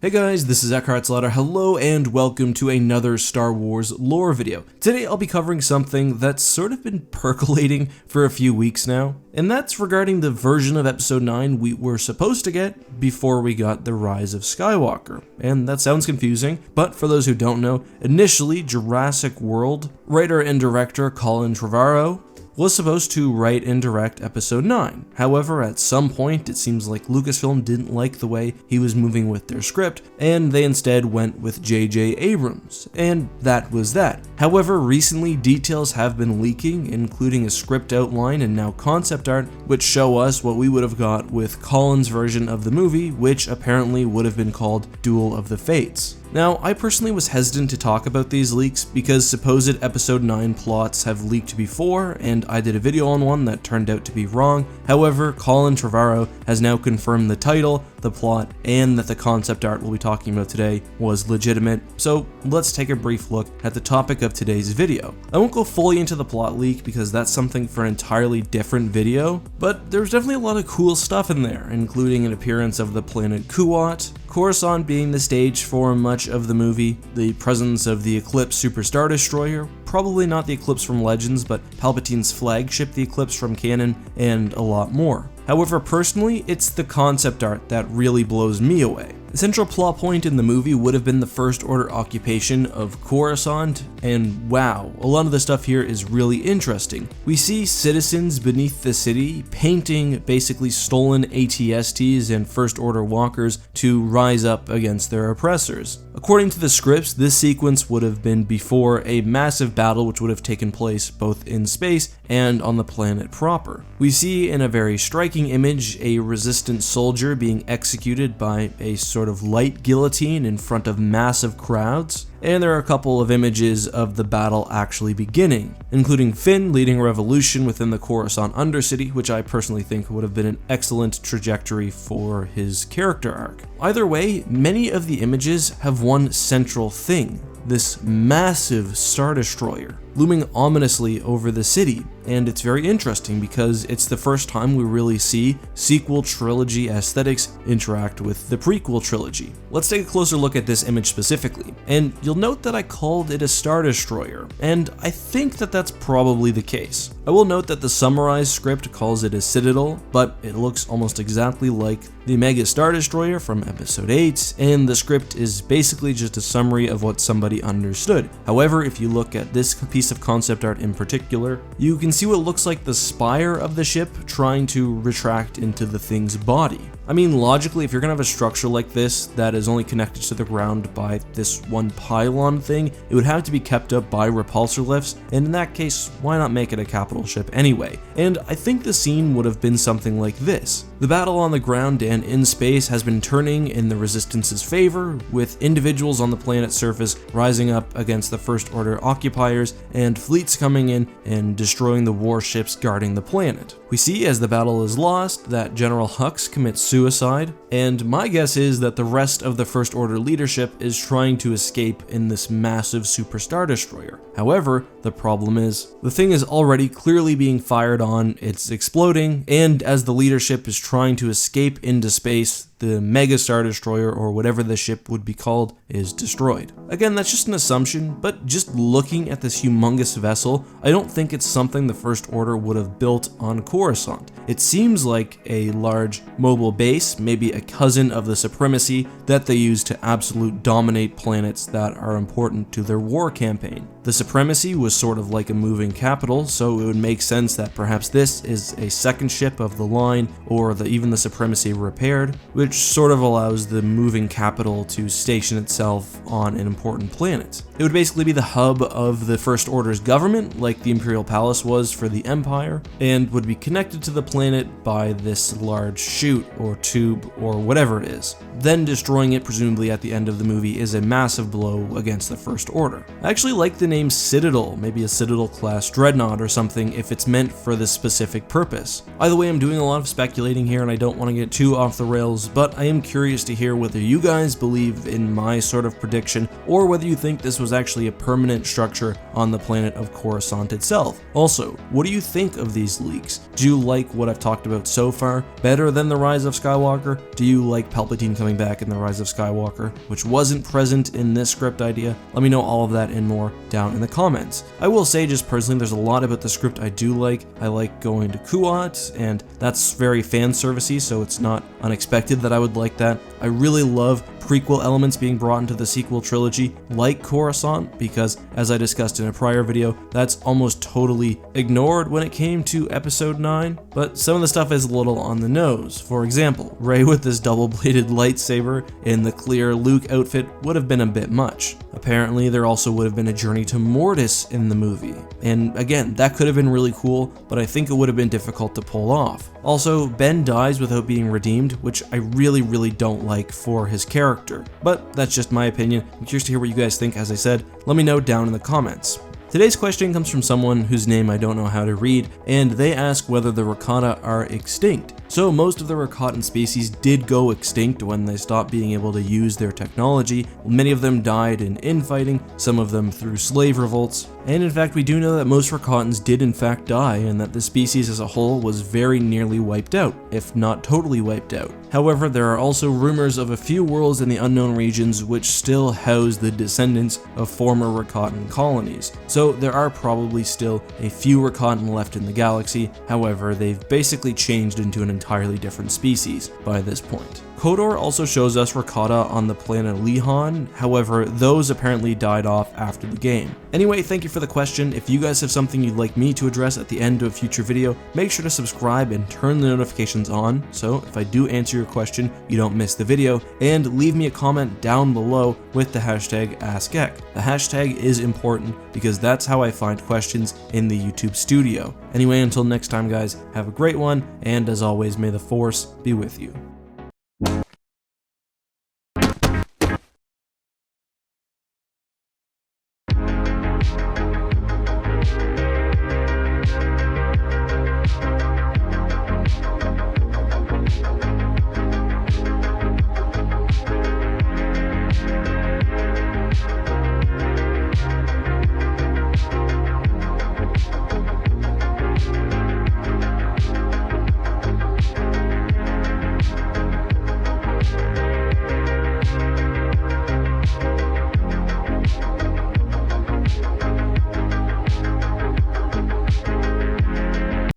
Hey guys, this is Eckhart's Ladder. Hello and welcome to another Star Wars lore video. Today I'll be covering something that's sort of been percolating for a few weeks now, and that's regarding the version of Episode 9 we were supposed to get before we got The Rise of Skywalker. And that sounds confusing, but for those who don't know, initially Jurassic World writer and director Colin Trevorrow was supposed to write and direct Episode 9. However, at some point, it seems like Lucasfilm didn't like the way he was moving with their script, and they instead went with J.J. Abrams, and that was that. However, recently, details have been leaking, including a script outline and now concept art, which show us what we would have got with Colin's version of the movie, which apparently would have been called Duel of the Fates. Now, I personally was hesitant to talk about these leaks because supposed Episode 9 plots have leaked before, and I did a video on one that turned out to be wrong. However, Colin Trevorrow has now confirmed the title, the plot, and that the concept art we'll be talking about today was legitimate, so let's take a brief look at the topic of today's video. I won't go fully into the plot leak because that's something for an entirely different video, but there's definitely a lot of cool stuff in there, including an appearance of the planet Kuat, Coruscant being the stage for much of the movie, the presence of the Eclipse Super Star Destroyer, probably not the Eclipse from Legends, but Palpatine's flagship, the Eclipse from canon, and a lot more. However, personally, it's the concept art that really blows me away. The central plot point in the movie would have been the First Order occupation of Coruscant, and wow, a lot of the stuff here is really interesting. We see citizens beneath the city painting basically stolen AT-STs and First Order walkers to rise up against their oppressors. According to the scripts, this sequence would have been before a massive battle which would have taken place both in space and on the planet proper. We see in a very striking image a resistant soldier being executed by a sort of light guillotine in front of massive crowds, and there are a couple of images of the battle actually beginning, including Finn leading a revolution within the Coruscant Undercity, which I personally think would have been an excellent trajectory for his character arc. Either way, many of the images have one central thing: this massive Star Destroyer looming ominously over the city, and it's very interesting because it's the first time we really see sequel trilogy aesthetics interact with the prequel trilogy. Let's take a closer look at this image specifically, and you'll note that I called it a Star Destroyer, and I think that that's probably the case. I will note that the summarized script calls it a Citadel, but it looks almost exactly like the Mega Star Destroyer from Episode 8, and the script is basically just a summary of what somebody understood. However, if you look at this piece of concept art in particular, you can see what looks like the spire of the ship trying to retract into the thing's body. I mean, logically, if you're gonna have a structure like this that is only connected to the ground by this one pylon thing, it would have to be kept up by repulsor lifts, and in that case, why not make it a capital ship anyway? And I think the scene would have been something like this. The battle on the ground and in space has been turning in the Resistance's favor, with individuals on the planet's surface rising up against the First Order occupiers, and fleets coming in and destroying the warships guarding the planet. We see as the battle is lost that General Hux commits suicide, and my guess is that the rest of the First Order leadership is trying to escape in this massive Super Star Destroyer. However, the problem is, the thing is already clearly being fired on, it's exploding, and as the leadership is trying to escape into space, the Mega Star Destroyer, or whatever the ship would be called, is destroyed. Again, that's just an assumption, but just looking at this humongous vessel, I don't think it's something the First Order would have built on Coruscant. It seems like a large mobile base, maybe a cousin of the Supremacy, that they use to absolute dominate planets that are important to their war campaign. The Supremacy was sort of like a moving capital, so it would make sense that perhaps this is a second ship of the line, or even the Supremacy repaired, which sort of allows the moving capital to station itself on an important planet. It would basically be the hub of the First Order's government, like the Imperial Palace was for the Empire, and would be connected to the planet by this large chute or tube or whatever it is. Then destroying it, presumably at the end of the movie, is a massive blow against the First Order. I actually like the name Citadel, maybe a Citadel class dreadnought or something if it's meant for this specific purpose. Either way, I'm doing a lot of speculating here and I don't want to get too off the rails, but but I am curious to hear whether you guys believe in my sort of prediction, or whether you think this was actually a permanent structure on the planet of Coruscant itself. Also, what do you think of these leaks? Do you like what I've talked about so far better than The Rise of Skywalker? Do you like Palpatine coming back in The Rise of Skywalker, which wasn't present in this script idea? Let me know all of that and more down in the comments. I will say, just personally, there's a lot about the script I do like. I like going to Kuat, and that's very fan servicey, so it's not unexpected that I would like that. I really love prequel elements being brought into the sequel trilogy, like Coruscant, because as I discussed in a prior video, that's almost totally ignored when it came to episode 9, but some of the stuff is a little on the nose. For example, Rey with this double-bladed lightsaber in the clear Luke outfit would have been a bit much. Apparently, there also would have been a journey to Mortis in the movie, and again, that could have been really cool, but I think it would have been difficult to pull off. Also, Ben dies without being redeemed, which I really don't like for his character, but that's just my opinion. I'm curious to hear what you guys think. As I said, let me know down in the comments. Today's question comes from someone whose name I don't know how to read, and they ask whether the Rakata are extinct. So most of the Rakatan species did go extinct when they stopped being able to use their technology. Many of them died in infighting, some of them through slave revolts, and in fact we do know that most Rakatans did in fact die, and that the species as a whole was very nearly wiped out, if not totally wiped out. However, there are also rumors of a few worlds in the unknown regions which still house the descendants of former Rakatan colonies. So there are probably still a few Rakatan left in the galaxy, however they've basically changed into an entirely different species by this point. KOTOR also shows us Rakata on the planet Lihan, however those apparently died off after the game. Anyway, thank you for the question. If you guys have something you'd like me to address at the end of a future video, make sure to subscribe and turn the notifications on, so if I do answer your question, you don't miss the video, and leave me a comment down below with the hashtag AskEck. The hashtag is important because that's how I find questions in the YouTube studio. Anyway, until next time guys, have a great one, and as always, may the Force be with you.